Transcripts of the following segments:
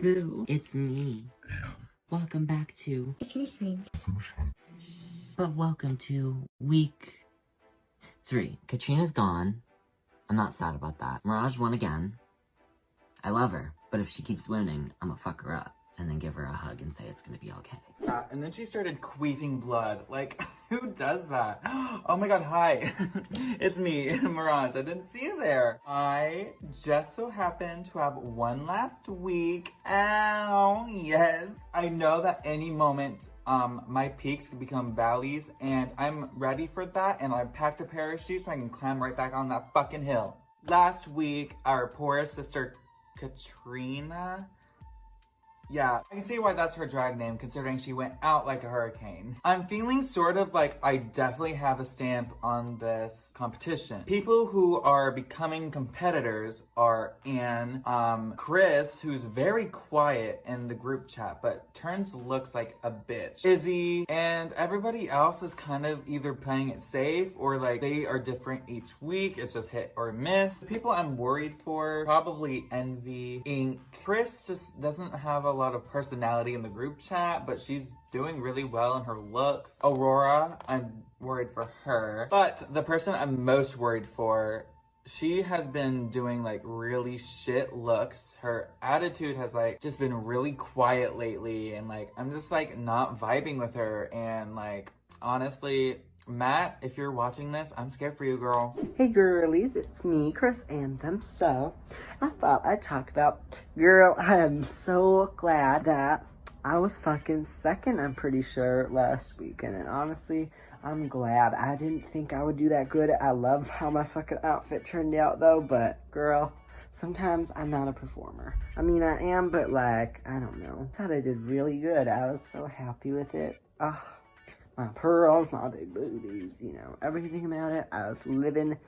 Boo, it's me. Welcome back to The Finnish line. But welcome to week 3. Katrina's gone. I'm not sad about that. Mirage won again. I love her, but if she keeps winning, I'm gonna fuck her up and then give her a hug and say it's gonna be okay. And then she started queefing blood. Like, who does that? Oh my god, hi. It's me, Mirage. I didn't see you there. I just so happen to have one last week. Ow, yes. I know that any moment, my peaks could become valleys, and I'm ready for that, and I packed a parachute so I can climb right back on that fucking hill. Last week, our poor sister, Katrina, yeah, I can see why that's her drag name, considering she went out like a hurricane. I'm feeling sort of like I definitely have a stamp on this competition. People who are becoming competitors are Anne, Chris, who's very quiet in the group chat, but turns looks like a bitch, Izzy, and everybody else is kind of either playing it safe or like they are different each week. It's just hit or miss. The people I'm worried for, probably Envy, Ink. Chris just doesn't have a lot of personality in the group chat, but she's doing really well in her looks. Aurora, I'm worried for her. But the person I'm most worried for, she has been doing like really shit looks. Her attitude has like just been really quiet lately, and like I'm just like not vibing with her, and like honestly, Matt, if you're watching this, I'm scared for you, girl. Hey girlies, it's me, Chris Anthem. So, I thought I'd talk about, girl, I am so glad that I was fucking second, I'm pretty sure, last weekend. And honestly, I'm glad. I didn't think I would do that good. I love how my fucking outfit turned out though, but girl, sometimes I'm not a performer. I mean, I am, but like, I don't know. I thought I did really good. I was so happy with it. Ugh. My pearls, my big boobies, you know, everything about it. I was living.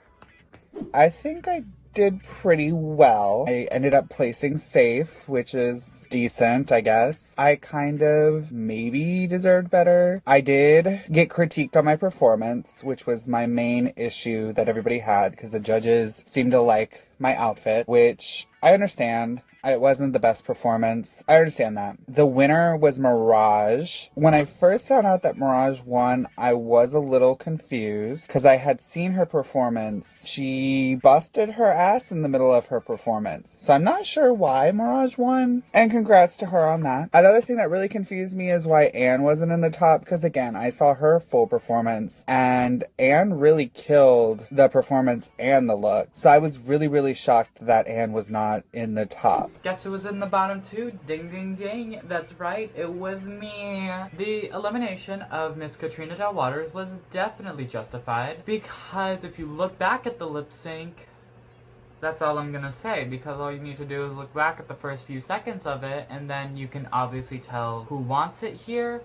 I think I did pretty well. I ended up placing safe, which is decent, I guess. I kind of maybe deserved better. I did get critiqued on my performance, which was my main issue that everybody had, because the judges seemed to like my outfit, which I understand. It wasn't the best performance. I understand that. The winner was Mirage. When I first found out that Mirage won, I was a little confused because I had seen her performance. She busted her ass in the middle of her performance. So I'm not sure why Mirage won. And congrats to her on that. Another thing that really confused me is why Anne wasn't in the top, because again, I saw her full performance and Anne really killed the performance and the look. So I was really, really shocked that Anne was not in the top. Guess who was in the bottom 2? Ding ding ding. That's right, it was me. The elimination of Miss Katrina Del Waters was definitely justified, because if you look back at the lip sync, that's all I'm gonna say, because all you need to do is look back at the first few seconds of it, and then you can obviously tell who wants it here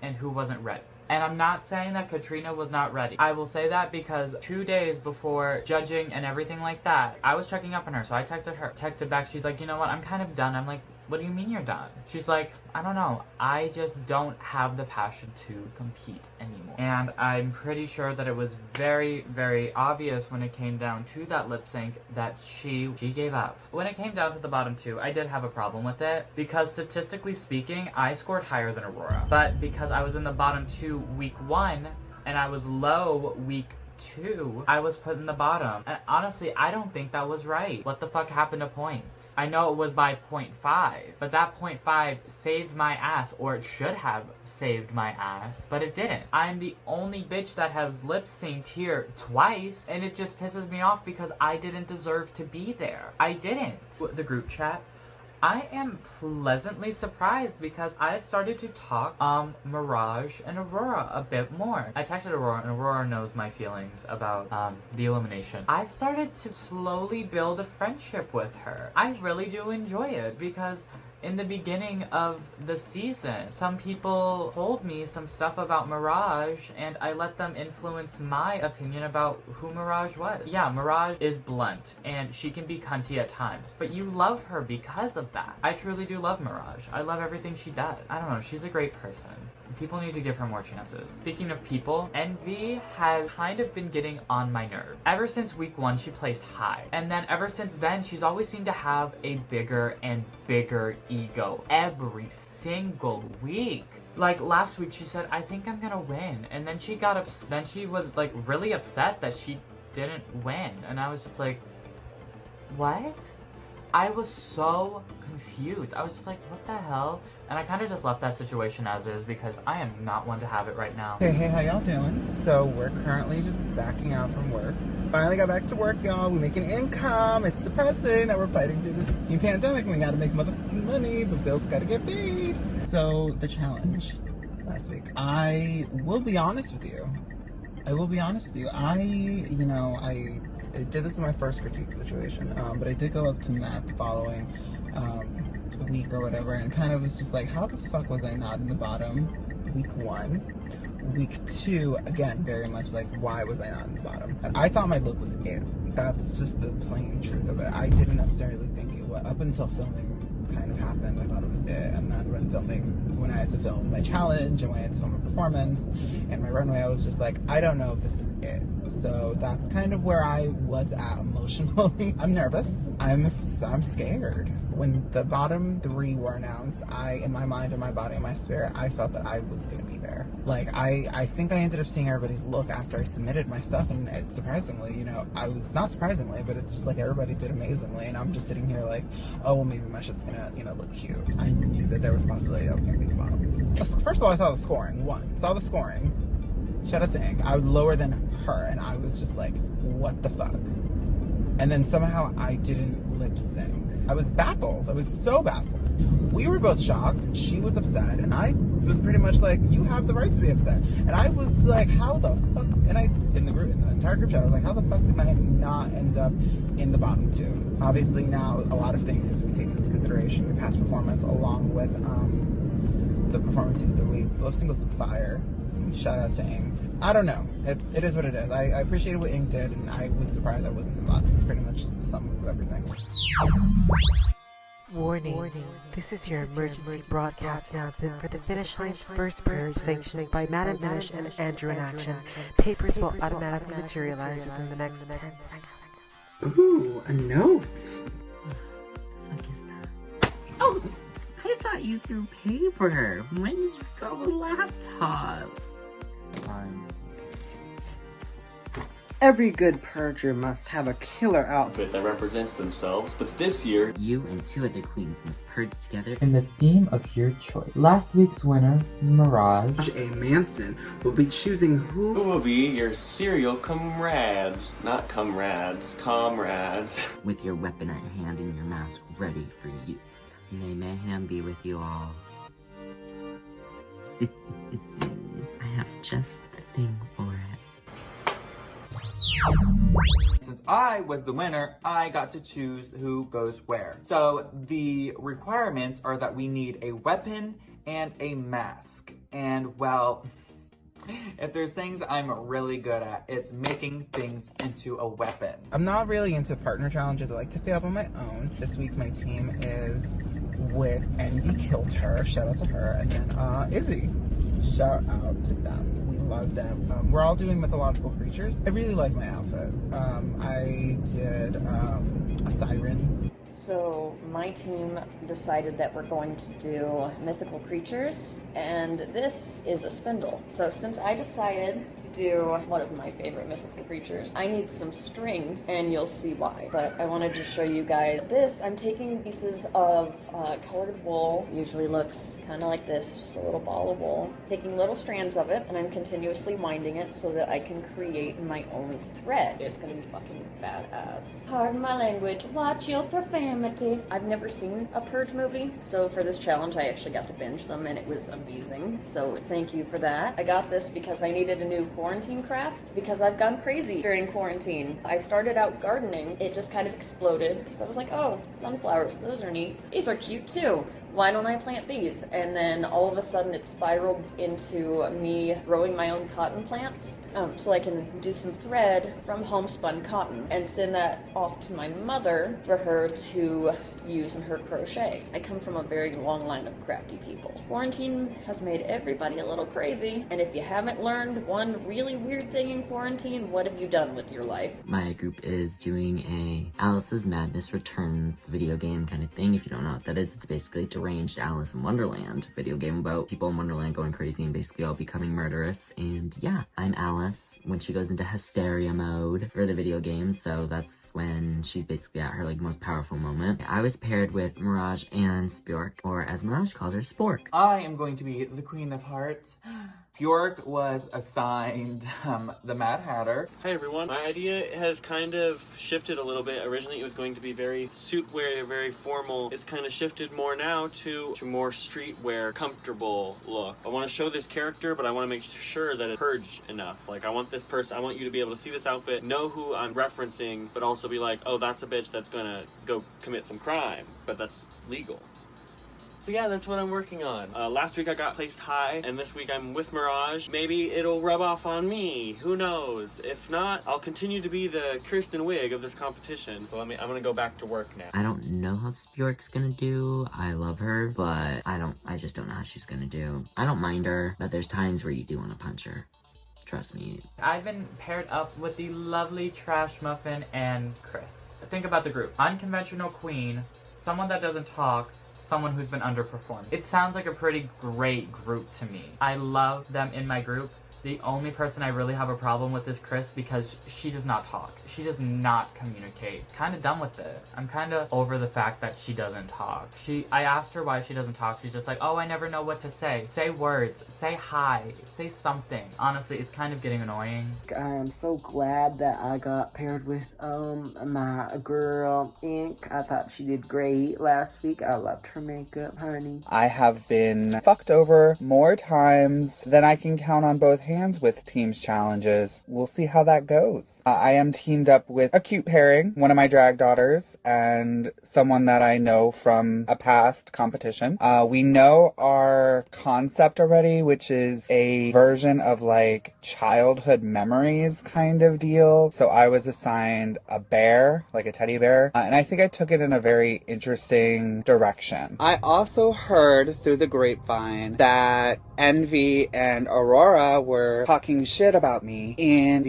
and who wasn't ready. And I'm not saying that Katrina was not ready. I will say that because 2 days before judging and everything like that, I was checking up on her, so I texted her. Texted back, she's like, you know what, I'm kind of done. I'm like, what do you mean you're done? She's like, I don't know, I just don't have the passion to compete anymore. And I'm pretty sure that it was very, very obvious when it came down to that lip sync that she gave up. When it came down to the bottom 2, I did have a problem with it, because statistically speaking, I scored higher than Aurora. But because I was in the bottom 2 week 1, and I was low week 2, I was put in the bottom. And honestly, I don't think that was right. What the fuck happened to points? I know it was by 0.5, but that 0.5 saved my ass, or it should have saved my ass, but it didn't. I'm the only bitch that has lip synced here twice, and it just pisses me off because I didn't deserve to be there. I didn't. The group chat, I am pleasantly surprised because I've started to talk Mirage and Aurora a bit more. I texted Aurora, and Aurora knows my feelings about the elimination. I've started to slowly build a friendship with her. I really do enjoy it because in the beginning of the season, some people told me some stuff about Mirage, and I let them influence my opinion about who Mirage was. Yeah, Mirage is blunt, and she can be cunty at times, but you love her because of that. I truly do love Mirage. I love everything she does. I don't know, she's a great person. People need to give her more chances. Speaking of people, Envy has kind of been getting on my nerve. Ever since week 1, she placed high. And then ever since then, she's always seemed to have a bigger and bigger ego every single week. Like last week, she said, I think I'm gonna win. And then she got upset. Then she was like really upset that she didn't win. And I was just like, what? I was so confused. I was just like, what the hell? And I kind of just left that situation as is because I am not one to have it right now. Hey, how y'all doing? So we're currently just backing out from work. Finally got back to work, y'all. We're making income. It's depressing that we're fighting through this new pandemic. We gotta make motherfucking money, but bills gotta get paid. So the challenge last week. I will be honest with you. I did this in my first critique situation, but I did go up to Matt the following week or whatever, and kind of was just like, how the fuck was I not in the bottom week 1? Week 2, again, very much like, why was I not in the bottom? And I thought my look was it. That's just the plain truth of it. I didn't necessarily think it was, up until filming kind of happened, I thought it was it. And then when I had to film my challenge and when I had to film a performance and my runway, I was just like, I don't know if this is it. So that's kind of where I was at emotionally. I'm nervous. I'm scared. When the bottom 3 were announced, in my mind, in my body, in my spirit, I felt that I was gonna be there. Like, I think I ended up seeing everybody's look after I submitted my stuff, and it, surprisingly, I was, not surprisingly, but it's just like everybody did amazingly, and I'm just sitting here like, oh, well, maybe my shit's gonna, look cute. I knew that there was a possibility I was gonna be the bottom. First of all, I saw the scoring. Saw the scoring. Shout out to Ink. I was lower than her, and I was just like, what the fuck? And then somehow I didn't lip sync. I was baffled. I was so baffled. We were both shocked. She was upset, and I was pretty much like, you have the right to be upset. And I was like, how the fuck? And in the entire group chat, I was like, how the fuck did I not end up in the bottom 2? Obviously now a lot of things have to be taken into consideration. Your past performance, along with the performances of the week. The lip sync was fire. Shout out to Ink. I don't know. It is what it is. I appreciated what Ink did, and I was surprised I wasn't in the bottom. It's pretty much the sum of everything. Warning. This is your emergency broadcast announcement for the Finnish Line's first purge sanctioned by Madam Finnish and Andrew in Action. Papers will automatically materialize within the next 10 seconds. Ooh, a note. What is that? Oh, I thought you threw paper. When did you throw a laptop? Fine. Every good purger must have a killer outfit that represents themselves, but this year, You and 2 other queens must purge together. In the theme of your choice. Last week's winner, Mirage. A. Manson will be choosing who will be your serial comrades? Not comrades, comrades. With your weapon at hand and your mask ready for use. May mayhem be with you all. I have just the thing for it. Since I was the winner, I got to choose who goes where. So the requirements are that we need a weapon and a mask. And well, if there's things I'm really good at, it's making things into a weapon. I'm not really into partner challenges. I like to fail up on my own. This week my team is with Envy Killed Her. Shout out to her. And then Izzy. Shout out to them. We love them. We're all doing mythological creatures. I really like my outfit. I did a siren. So my team decided that we're going to do mythical creatures, and this is a spindle. So since I decided to do one of my favorite mythical creatures, I need some string, and you'll see why. But I wanted to show you guys this. I'm taking pieces of colored wool, usually looks kind of like this, just a little ball of wool, taking little strands of it, and I'm continuously winding it so that I can create my own thread. It's gonna be fucking badass. Pardon my language, watch your profanity. I've never seen a Purge movie, so for this challenge I actually got to binge them, and it was amazing, so thank you for that. I got this because I needed a new quarantine craft, because I've gone crazy during quarantine. I started out gardening, it just kind of exploded, so I was like, oh, sunflowers, those are neat. These are cute too. Why don't I plant these? And then all of a sudden it spiraled into me growing my own cotton plants, so I can do some thread from homespun cotton and send that off to my mother for her to use in her crochet. I come from a very long line of crafty people. Quarantine has made everybody a little crazy, and if you haven't learned one really weird thing in quarantine, what have you done with your life? My group is doing a Alice's Madness Returns video game kind of thing. If you don't know what that is, it's basically a deranged Alice in Wonderland video game about people in Wonderland going crazy and basically all becoming murderous. And yeah, I'm Alice when she goes into hysteria mode for the video game, so that's when she's basically at her like most powerful moment. I was paired with Mirage and Spjork, or as Mirage calls her, Spork. I am going to be the Queen of Hearts. Bjork was assigned the Mad Hatter. Hi everyone. My idea has kind of shifted a little bit. Originally it was going to be very suit-wear, very formal. It's kind of shifted more now to more streetwear, comfortable look. I want to show this character, but I want to make sure that it's purge enough. Like I want this person, I want you to be able to see this outfit, know who I'm referencing, but also be like, oh, that's a bitch that's gonna go commit some crime, but that's legal. So yeah, that's what I'm working on. Last week I got placed high, and this week I'm with Mirage. Maybe it'll rub off on me. Who knows? If not, I'll continue to be the Kirsten Wig of this competition. So I'm gonna go back to work now. I don't know how Spjork's gonna do. I love her, but I just don't know how she's gonna do. I don't mind her, but there's times where you do want to punch her. Trust me. I've been paired up with the lovely Trash Muffin and Chris. Think about the group. Unconventional queen, someone that doesn't talk, someone who's been underperformed. It sounds like a pretty great group to me. I love them in my group. The only person I really have a problem with is Chris because she does not talk. She does not communicate. Kind of done with it. I'm kind of over the fact that she doesn't talk. I asked her why she doesn't talk. She's just like, oh, I never know what to say. Say words. Say hi. Say something. Honestly, it's kind of getting annoying. I am so glad that I got paired with my girl Ink. I thought she did great last week. I loved her makeup, honey. I have been fucked over more times than I can count on both hands with teams challenges. We'll see how that goes. I am teamed up with a cute pairing, one of my drag daughters, and someone that I know from a past competition. We know our concept already, which is a version of like childhood memories kind of deal. So I was assigned a bear, like a teddy bear, and I think I took it in a very interesting direction. I also heard through the grapevine that Envy and Aurora were talking shit about me in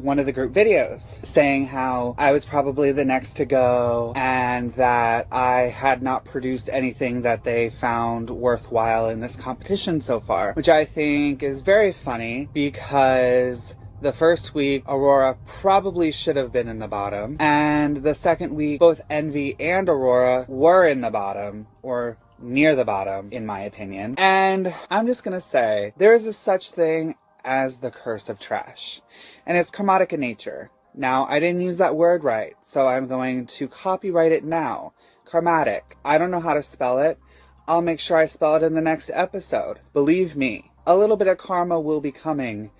one of the group videos, saying how I was probably the next to go and that I had not produced anything that they found worthwhile in this competition so far, which I think is very funny because the first week, Aurora probably should have been in the bottom, and the second week, both Envy and Aurora were in the bottom, or near the bottom, in my opinion. And I'm just gonna say, there is a such thing as the curse of trash, and it's chromatic in nature. Now, I didn't use that word right, so I'm going to copyright it now. Chromatic. I don't know how to spell it. I'll make sure I spell it in the next episode. Believe me, a little bit of karma will be coming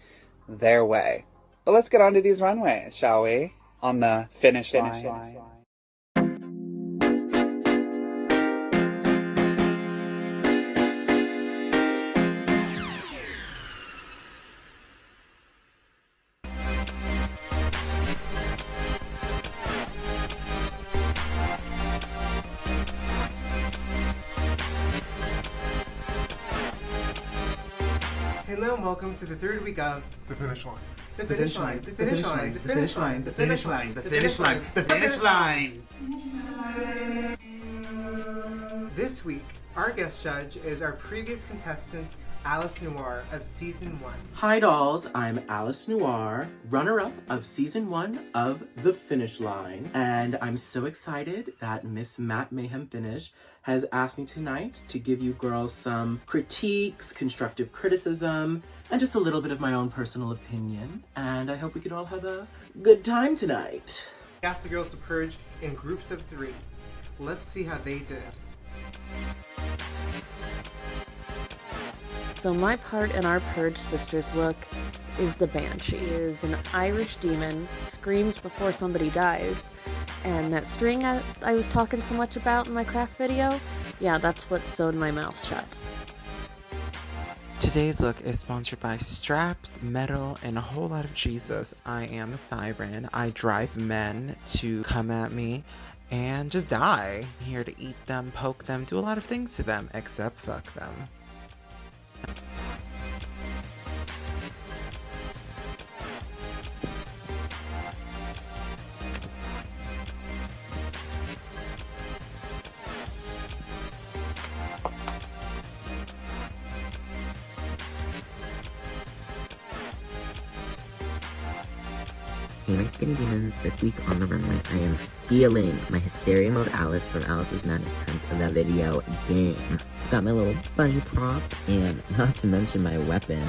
their way. But let's get on to these runways, shall we? On the finish line. Hello and welcome to the third week of The Finish Line. The Finish Line. The Finish Line. The Finish Line. The Finish Line. The Finish Line. The Finish Line. The Finish Line. This week, our guest judge is our previous contestant, Alice Noir of Season 1. Hi dolls, I'm Alice Noir, runner-up of Season 1 of The Finish Line, and I'm so excited that Miss Matt Mayhem Finish has asked me tonight to give you girls some critiques, constructive criticism, and just a little bit of my own personal opinion, and I hope we could all have a good time tonight. We asked the girls to purge in groups of 3. Let's see how they did. So my part in our Purge Sisters look is the Banshee. She is an Irish demon, screams before somebody dies, and that string I was talking so much about in my craft video, yeah, that's what sewed my mouth shut. Today's look is sponsored by straps, metal, and a whole lot of Jesus. I am a siren. I drive men to come at me and just die. I'm here to eat them, poke them, do a lot of things to them, except fuck them. Hey my skinny demons, this week on the runway I am stealing my Hysteria Mode Alice from Alice's Madness Trends of that video game. Got my little bunny prop, and not to mention my weapon.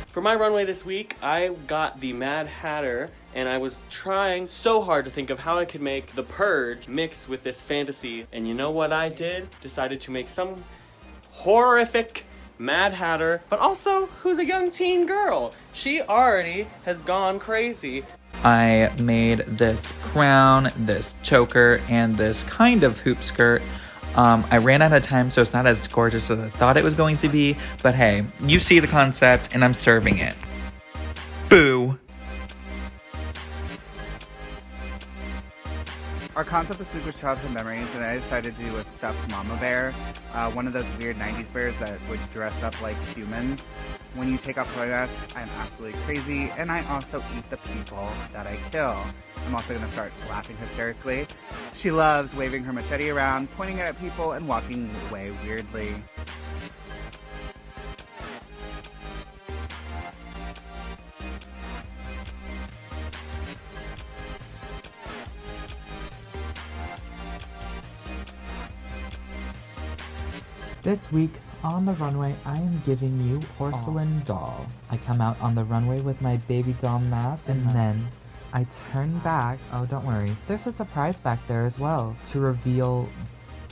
For my runway this week, I got the Mad Hatter, and I was trying so hard to think of how I could make the Purge mix with this fantasy. And you know what I did? Decided to make some horrific Mad Hatter, but also who's a young teen girl. She already has gone crazy. I made this crown, this choker, and this kind of hoop skirt. I ran out of time, so it's not as gorgeous as I thought it was going to be, but hey, you see the concept, and I'm serving it. Boo! Our concept this week was childhood memories, and I decided to do a stuffed mama bear, one of those weird 90s bears that would dress up like humans. When you take off my mask, I'm absolutely crazy, and I also eat the people that I kill. I'm also going to start laughing hysterically. She loves waving her machete around, pointing it at people, and walking away weirdly. This week on the runway, I am giving you Porcelain Doll. I come out on the runway with my baby doll mask, and then I turn back. Oh, don't worry. There's a surprise back there as well to reveal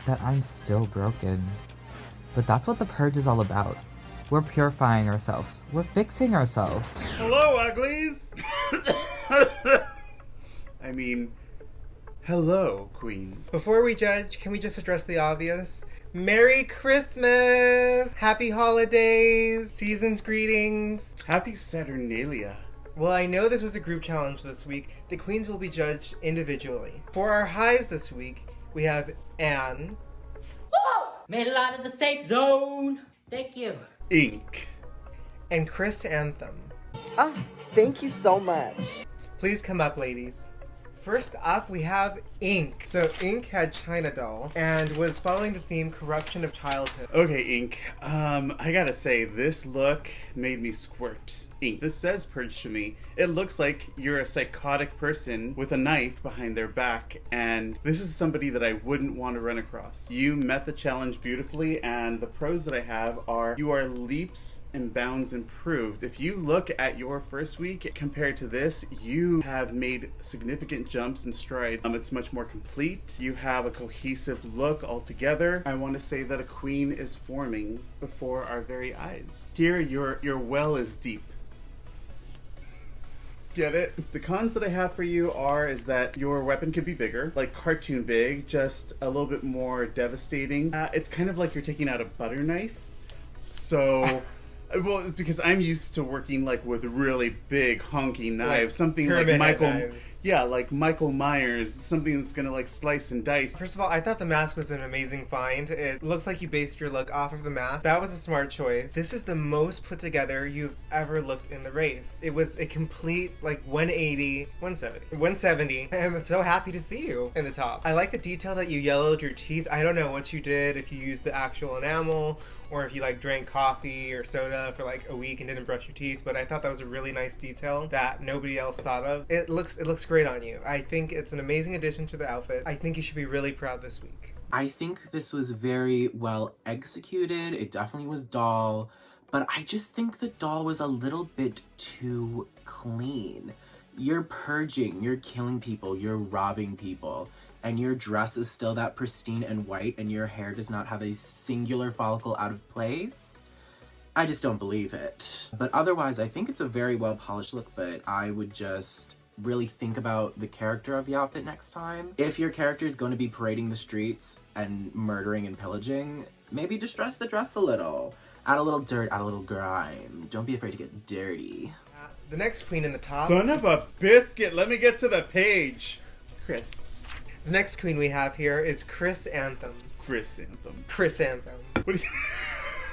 that I'm still broken. But that's what the Purge is all about. We're purifying ourselves. We're fixing ourselves. Hello, uglies! I mean, hello, queens. Before we judge, can we just address the obvious? Merry Christmas! Happy holidays! Season's greetings! Happy Saturnalia. Well, I know this was a group challenge this week. The queens will be judged individually. For our highs this week, we have Anne. Woo! Made it out of the safe zone! Thank you. Ink. And Chris Anthem. Ah, thank you so much. Please come up, ladies. First up, we have Ink. So Ink had China Doll and was following the theme corruption of childhood. Okay, Ink. I gotta say, this look made me squirt. Ink, this says Purge to me. It looks like you're a psychotic person with a knife behind their back, and this is somebody that I wouldn't want to run across. You met the challenge beautifully, and the pros that I have are you are leaps and bounds improved. If you look at your first week compared to this, you have made significant jumps and strides. It's much more complete. You have a cohesive look altogether. I want to say that a queen is forming before our very eyes. Here, your well is deep. Get it? The cons that I have for you is that your weapon could be bigger, like cartoon big, just a little bit more devastating. It's kind of like you're taking out a butter knife. So Well, because I'm used to working like with really big honking knives, Like something like pyramid Michael, knives. yeah, like Michael Myers, something that's gonna like slice and dice. First of all, I thought the mask was an amazing find. It looks like you based your look off of the mask. That was a smart choice. This is the most put together you've ever looked in the race. It was a complete like 170. I'm so happy to see you in the top. I like the detail that you yellowed your teeth. I don't know what you did, if you used the actual enamel or if you like drank coffee or soda for like a week and didn't brush your teeth, but I thought that was a really nice detail that nobody else thought of. It looks great on you. I think it's an amazing addition to the outfit. I think you should be really proud this week. I think this was very well executed. It definitely was doll, but I just think the doll was a little bit too clean. You're purging, you're killing people, you're robbing people, and your dress is still that pristine and white, and your hair does not have a singular follicle out of place. I just don't believe it. But otherwise, I think it's a very well polished look, but I would just really think about the character of the outfit next time. If your character is going to be parading the streets and murdering and pillaging, maybe distress the dress a little. Add a little dirt, add a little grime. Don't be afraid to get dirty. The next queen in the top. Son of a biscuit, let me get to the page. Chris. The next queen we have here is Chris Anthem. Chris Anthem. Chris Anthem. What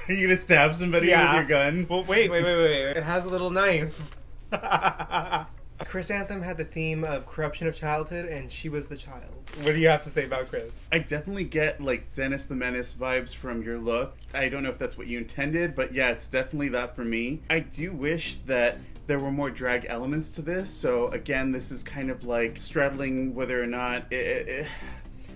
are you gonna stab somebody with your gun? Well, wait. It has a little knife. Chris Anthem had the theme of corruption of childhood, and she was the child. What do you have to say about Chris? I definitely get like Dennis the Menace vibes from your look. I don't know if that's what you intended, but yeah, it's definitely that for me. I do wish that there were more drag elements to this. So again, this is kind of like straddling whether or not it's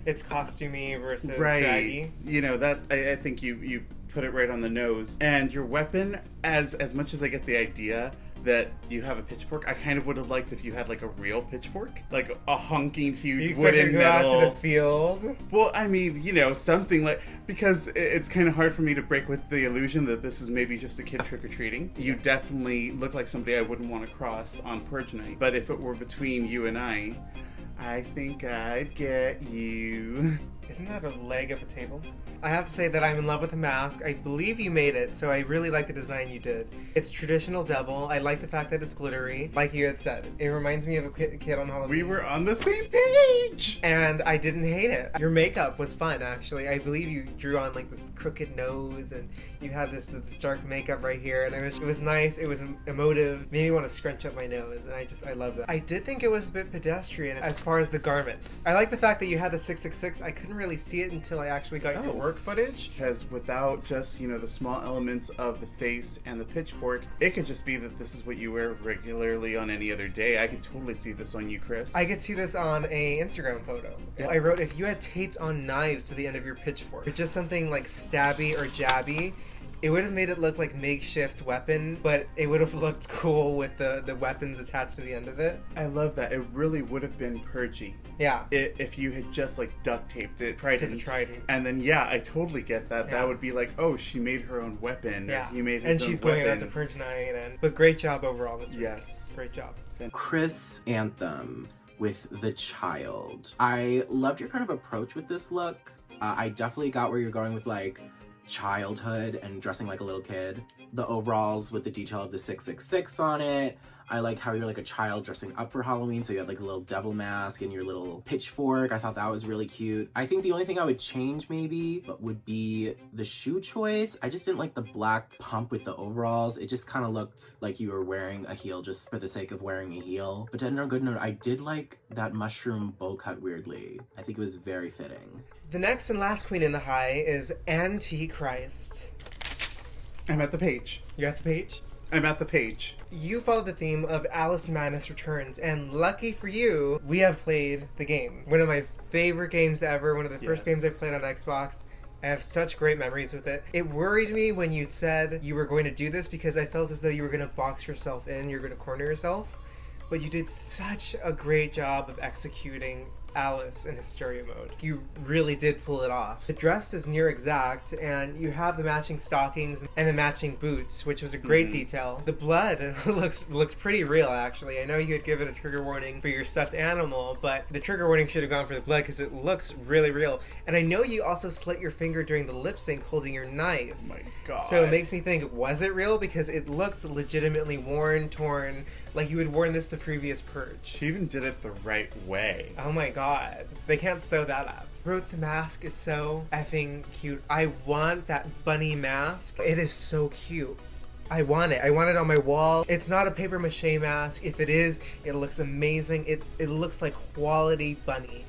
costumey versus right. draggy. You know, that I think you put it right on the nose. And your weapon, as much as I get the idea that you have a pitchfork, I kind of would have liked if you had like a real pitchfork, like a honking huge wooden go metal. out to the field. Well, I mean, you know, something like, because it's kind of hard for me to break with the illusion that this is maybe just a kid trick-or-treating. You definitely look like somebody I wouldn't want to cross on Purge night. But if it were between you and I think I'd get you. Isn't that a leg of a table? I have to say that I'm in love with the mask. I believe you made it, so I really like the design you did. It's traditional devil. I like the fact that it's glittery, like you had said. It reminds me of a kid on Halloween. We were on the same page! And I didn't hate it. Your makeup was fun, actually. I believe you drew on like the crooked nose, and you had this dark makeup right here, and it was nice. It was emotive. Made me want to scrunch up my nose, and I love that. I did think it was a bit pedestrian as far as the garments. I like the fact that you had the 666. I couldn't really see it until I actually got your work footage. Because without just, you know, the small elements of the face and the pitchfork, it could just be that this is what you wear regularly on any other day. I could totally see this on you, Chris. I could see this on a Instagram photo. Yeah. I wrote, if you had taped on knives to the end of your pitchfork, or just something like stabby or jabby, it would have made it look like makeshift weapon, but it would have looked cool with the weapons attached to the end of it. I love that. It really would have been purgy. Yeah. If you had just like duct taped it, trident. To the trident. And then yeah, I totally get that. Yeah. That would be like, oh, she made her own weapon. Yeah. He made his own own she's weapon. going out to Purge night. But great job overall this week. Yes. Great job. Chris Anthem with the child. I loved your kind of approach with this look. I definitely got where you're going with like childhood and dressing like a little kid. The overalls with the detail of the 666 on it. I like how you're like a child dressing up for Halloween, so you had like a little devil mask and your little pitchfork. I thought that was really cute. I think the only thing I would change maybe would be the shoe choice. I just didn't like the black pump with the overalls. It just kind of looked like you were wearing a heel just for the sake of wearing a heel. But to end on a good note, I did like that mushroom bowl cut weirdly. I think it was very fitting. The next and last queen in the high is Antichrist. I'm at the page. You're at the page? I'm at the page. You followed the theme of Alice Madness Returns, and lucky for you, we have played the game. One of my favorite games ever, one of the first games I played on Xbox. I have such great memories with it. It worried me when you said you were going to do this because I felt as though you were going to box yourself in, you're going to corner yourself. but you did such a great job of executing Alice in Hysteria mode. You really did pull it off. The dress is near exact, and you have the matching stockings and the matching boots, which was a great detail. The blood looks pretty real, actually. I know you had given a trigger warning for your stuffed animal, but the trigger warning should have gone for the blood because it looks really real. And I know you also slit your finger during the lip sync holding your knife. Oh my god. So it makes me think, was it real? Because it looks legitimately worn, torn, like you had worn this the previous Purge. She even did it the right way. Oh my god. They can't sew that up. Wrote the mask is so effing cute. I want that bunny mask. It is so cute. I want it. I want it on my wall. It's not a paper mache mask. If it is, it looks amazing. It looks like quality bunny.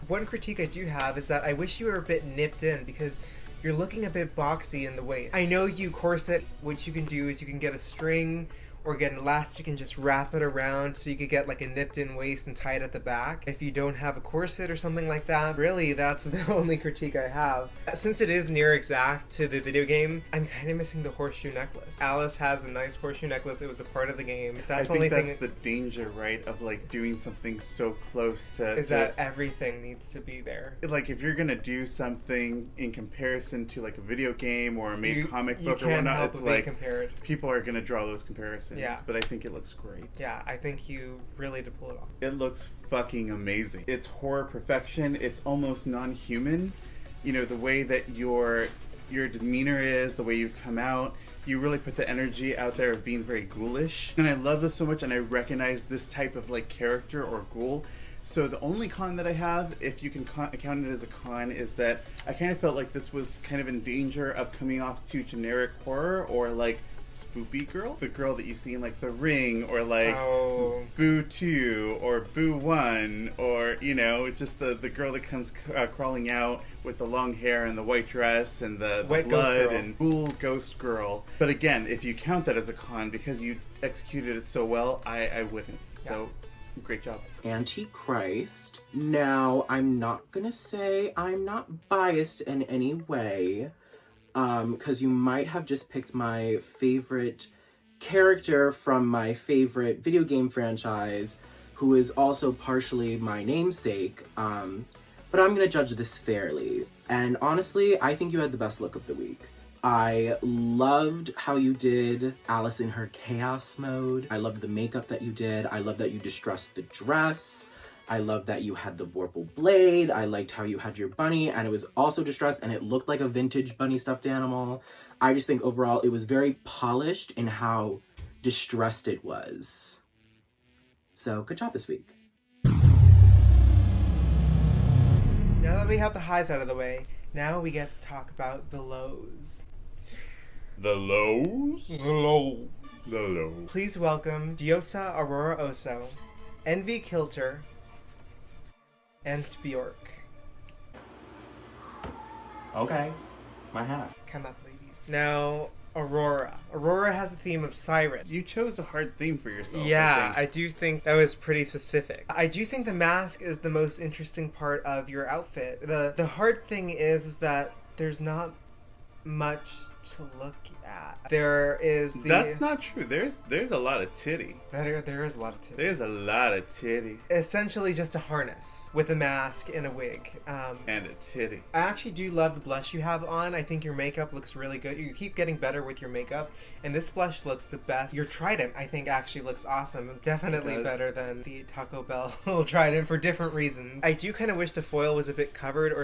One critique I do have is that I wish you were a bit nipped in because you're looking a bit boxy in the waist. I know you corset. What you can do is you can get a string or get an elastic and just wrap it around so you could get like a nipped in waist and tie it at the back. If you don't have a corset or something like that, really that's the only critique I have. Since it is near exact to the video game, I'm kind of missing the horseshoe necklace. Alice has a nice horseshoe necklace. It was a part of the game. I think that's the danger, right, of like doing something so close to... Is that everything needs to be there. Like if you're gonna do something in comparison to like a video game or a made comic book or whatnot, it's like people are gonna draw those comparisons. Yeah. But I think it looks great. Yeah, I think you really did pull it off. It looks fucking amazing. It's horror perfection. It's almost non-human. You know, the way that your demeanor is, the way you come out, you really put the energy out there of being very ghoulish. And I love this so much, and I recognize this type of like character or ghoul. So the only con that I have, if you can count it as a con, is that I kind of felt like this was kind of in danger of coming off to generic horror or like Spoopy girl, the girl that you see in like The Ring or like Boo 2 or Boo 1, or you know, just the girl that comes crawling out with the long hair and the white dress and the blood and cool ghost girl. But again, if you count that as a con because you executed it so well, I wouldn't. So great job. Antichrist. Now, I'm not gonna say I'm not biased in any way, because you might have just picked my favorite character from my favorite video game franchise, who is also partially my namesake, but I'm gonna judge this fairly. And honestly, I think you had the best look of the week. I loved how you did Alice in her chaos mode. I loved the makeup that you did. I love that you distressed the dress. I love that you had the Vorpal blade. I liked how you had your bunny and it was also distressed and it looked like a vintage bunny stuffed animal. I just think overall it was very polished in how distressed it was. So good job this week. Now that we have the highs out of the way, now we get to talk about the lows. The lows? The low. The low. Please welcome Diosa Aurora Oso, Envy Kilter, and Spjork. Okay, my hat. Come up, ladies. Now, Aurora. Aurora has a theme of siren. You chose a hard theme for yourself. Yeah, I do think that was pretty specific. I do think the mask is the most interesting part of your outfit. The hard thing is that there's not much to look at. There is the... That's not true. There's a lot of titty. There is a lot of titty. There's a lot of titty. Essentially just a harness with a mask and a wig. And a titty. I actually do love the blush you have on. I think your makeup looks really good. You keep getting better with your makeup, and this blush looks the best. Your trident, I think, actually looks awesome. Definitely better than the Taco Bell trident for different reasons. I do kind of wish the foil was a bit covered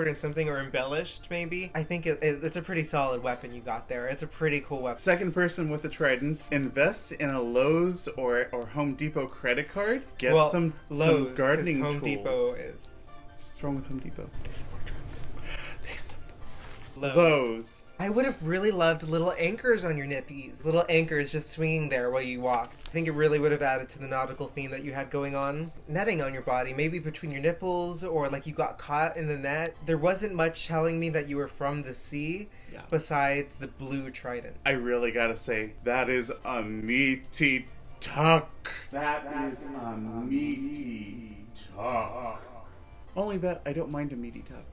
in something or embellished, maybe. I think it's a pretty solid weapon you got there. It's a pretty cool weapon. Second person with a trident, invest in a Lowe's or Home Depot credit card. Get some gardening Home tools. Depot is... What's wrong with Home Depot? They support Trump. They support Lowe's. I would have really loved little anchors on your nippies. Little anchors just swinging there while you walked. I think it really would have added to the nautical theme that you had going on. Netting on your body, maybe between your nipples, or like you got caught in the net. There wasn't much telling me that you were from the sea, besides the blue trident. I really gotta say, that is a meaty tuck. That is a meaty tuck. Only that I don't mind a meaty tuck.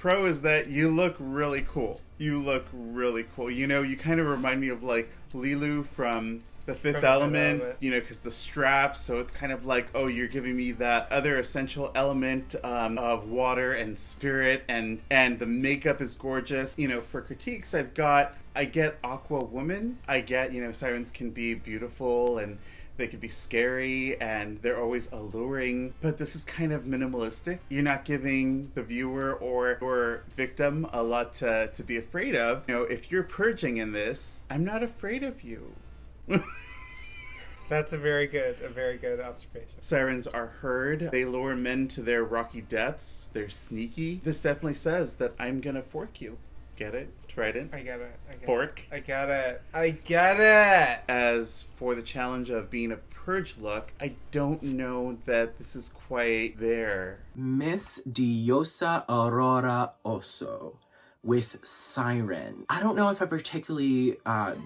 pro is that you look really cool. You look really cool. You know, you kind of remind me of like Lilu from The Fifth Element, you know, because the straps, so it's kind of like, oh, you're giving me that other essential element of water and spirit, and the makeup is gorgeous. You know, for critiques, I get Aqua Woman. I get, you know, sirens can be beautiful and they can be scary and they're always alluring, but this is kind of minimalistic. You're not giving the viewer or victim a lot to be afraid of. You know, if you're purging in this, I'm not afraid of you. That's a very good observation. Sirens are heard. They lure men to their rocky deaths. They're sneaky. This definitely says that I'm gonna fork you. Get it? Trident? I get it. Fork? I get it. As for the challenge of being a purge look, I don't know that this is quite there. Miss Diosa Aurora Oso with Siren. I don't know if I particularly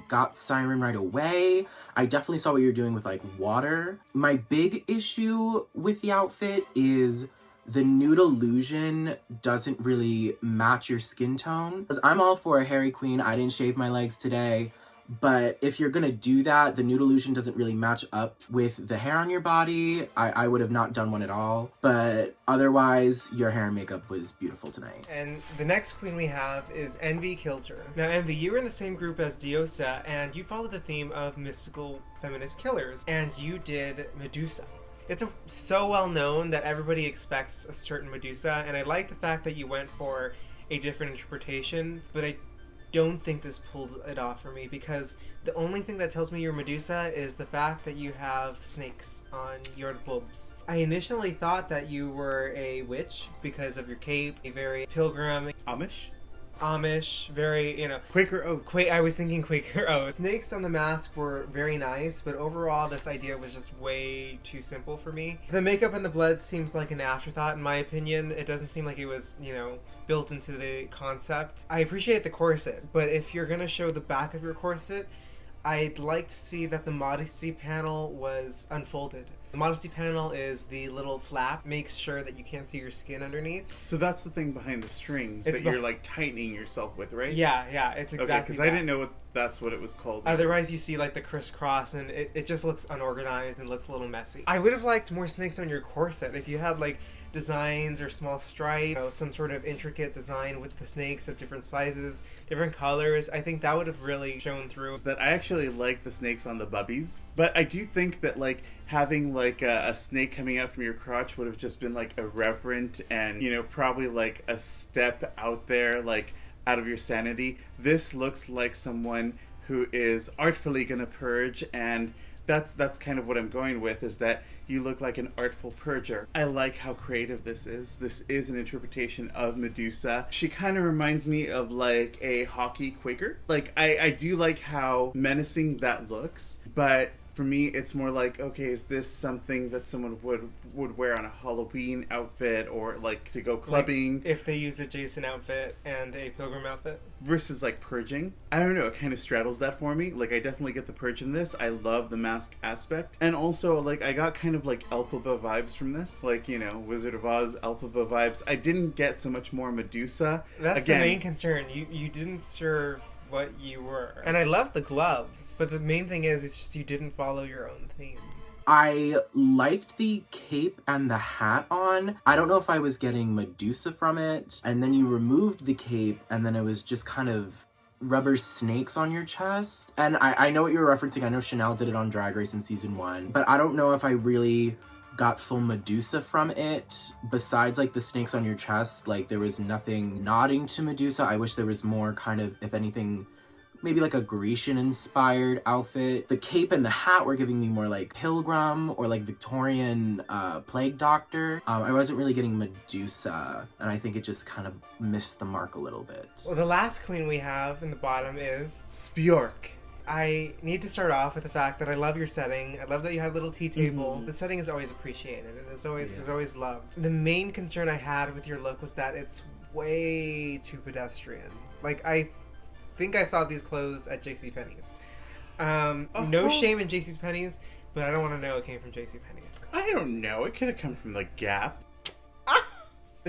got Siren right away. I definitely saw what you're doing with like water. My big issue with the outfit is the nude illusion doesn't really match your skin tone. Because I'm all for a hairy queen. I didn't shave my legs today. But if you're gonna do that, the nude illusion doesn't really match up with the hair on your body. I would have not done one at all. But otherwise, your hair and makeup was beautiful tonight. And the next queen we have is Envy Kilter. Now, Envy, you were in the same group as Diosa, and you followed the theme of mystical feminist killers, and you did Medusa. It's so well known that everybody expects a certain Medusa, and I like the fact that you went for a different interpretation, but I don't think this pulls it off for me, because the only thing that tells me you're Medusa is the fact that you have snakes on your boobs. I initially thought that you were a witch because of your cape, a very pilgrim. Amish, very, you know... Quaker Oats. I was thinking Quaker Oats. Snakes on the mask were very nice, but overall this idea was just way too simple for me. The makeup and the blood seems like an afterthought in my opinion. It doesn't seem like it was, you know, built into the concept. I appreciate the corset, but if you're gonna show the back of your corset, I'd like to see that the modesty panel was unfolded. The modesty panel is the little flap, makes sure that you can't see your skin underneath. So that's the thing behind the strings that you're like tightening yourself with, right? Yeah, it's exactly okay, because I didn't know that's what it was called. Otherwise you see like the crisscross and it just looks unorganized and looks a little messy. I would have liked more snakes on your corset. If you had like designs or small stripe, you know, some sort of intricate design with the snakes of different sizes, different colors, I think that would have really shown through. That I actually like the snakes on the bubbies, but I do think that like having like a snake coming out from your crotch would have just been like irreverent and, you know, probably like a step out there, like out of your sanity. This looks like someone who is artfully gonna purge, and that's kind of what I'm going with, is that you look like an artful purger. I like how creative this is. This is an interpretation of Medusa. She kind of reminds me of like a hockey Quaker. Like I do like how menacing that looks, but for me, it's more like, okay, is this something that someone would wear on a Halloween outfit or like to go clubbing? Like if they used a Jason outfit and a pilgrim outfit? Versus like purging. I don't know, it kind of straddles that for me. Like I definitely get the purge in this. I love the mask aspect. And also like I got kind of like Elphaba vibes from this. Like, you know, Wizard of Oz, Elphaba vibes. I didn't get so much more Medusa. That's the main concern. You didn't serve what you were. And I love the gloves, but the main thing is it's just you didn't follow your own theme. I liked the cape and the hat on. I don't know if I was getting Medusa from it, and then you removed the cape and then it was just kind of rubber snakes on your chest. And I know what you're referencing. I know Chanel did it on Drag Race in season 1, but I don't know if I really got full Medusa from it. Besides like the snakes on your chest, like there was nothing nodding to Medusa. I wish there was more kind of, if anything, maybe like a Grecian inspired outfit. The cape and the hat were giving me more like pilgrim or like Victorian plague doctor. I wasn't really getting Medusa, and I think it just kind of missed the mark a little bit. Well, the last queen we have in the bottom is Spjork. I need to start off with the fact that I love your setting. I love that you had a little tea table. Mm-hmm. The setting is always appreciated and is always loved. The main concern I had with your look was that it's way too pedestrian. Like I think I saw these clothes at JCPenney's. No shame in JCPenney's, but I don't want to know it came from JCPenney's. I don't know. It could have come from the Gap. The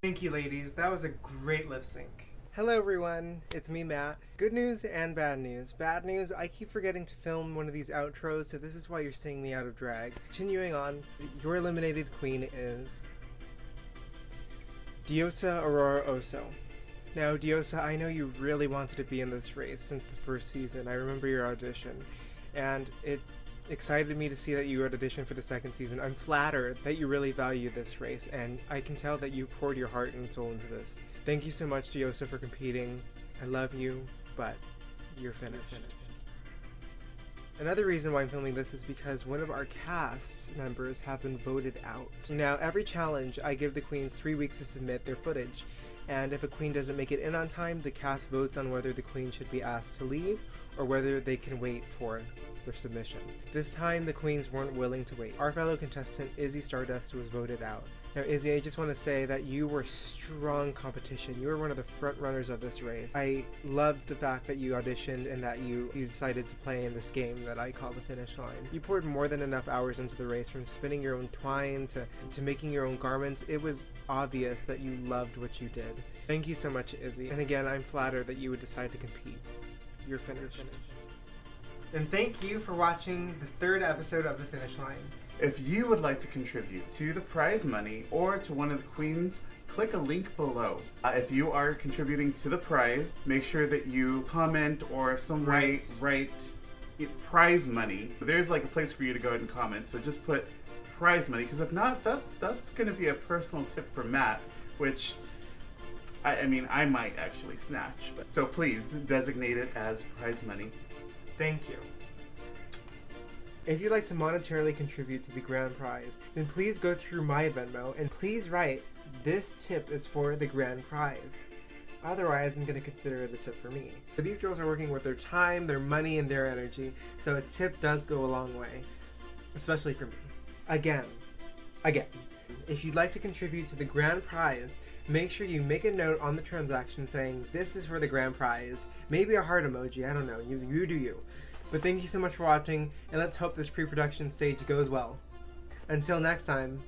Thank you, ladies. That was a great lip sync. Hello, everyone. It's me, Matt. Good news and bad news. Bad news, I keep forgetting to film one of these outros, so this is why you're seeing me out of drag. Continuing on, your eliminated queen is Diosa Aurora Oso. Now, Diosa, I know you really wanted to be in this race since the first season. I remember your audition, and it excited me to see that you had auditioned for the second season. I'm flattered that you really value this race, and I can tell that you poured your heart and soul into this. Thank you so much, Diosa, for competing. I love you, but you're finished. Another reason why I'm filming this is because one of our cast members have been voted out. Now, every challenge, I give the queens 3 weeks to submit their footage, and if a queen doesn't make it in on time, the cast votes on whether the queen should be asked to leave or whether they can wait for their submission. This time, the queens weren't willing to wait. Our fellow contestant, Izzy Stardust, was voted out. Now, Izzy, I just want to say that you were strong competition. You were one of the front runners of this race. I loved the fact that you auditioned and that you decided to play in this game that I call the finish line. You poured more than enough hours into the race, from spinning your own twine to making your own garments. It was obvious that you loved what you did. Thank you so much, Izzy. And again, I'm flattered that you would decide to compete. You're finished. And thank you for watching the third episode of The Finish Line. If you would like to contribute to the prize money or to one of the queens, click a link below. If you are contributing to the prize, make sure that you comment or write prize money. There's like a place for you to go ahead and comment, so just put prize money, because if not, that's going to be a personal tip from Matt, which I mean, I might actually snatch. So please designate it as prize money. Thank you. If you'd like to monetarily contribute to the grand prize, then please go through my Venmo and please write, "This tip is for the grand prize." Otherwise, I'm going to consider it a tip for me. But these girls are working with their time, their money, and their energy, so a tip does go a long way, especially for me. Again, if you'd like to contribute to the grand prize, make sure you make a note on the transaction saying, "This is for the grand prize." Maybe a heart emoji, I don't know, you do you. But thank you so much for watching, and let's hope this pre-production stage goes well. Until next time,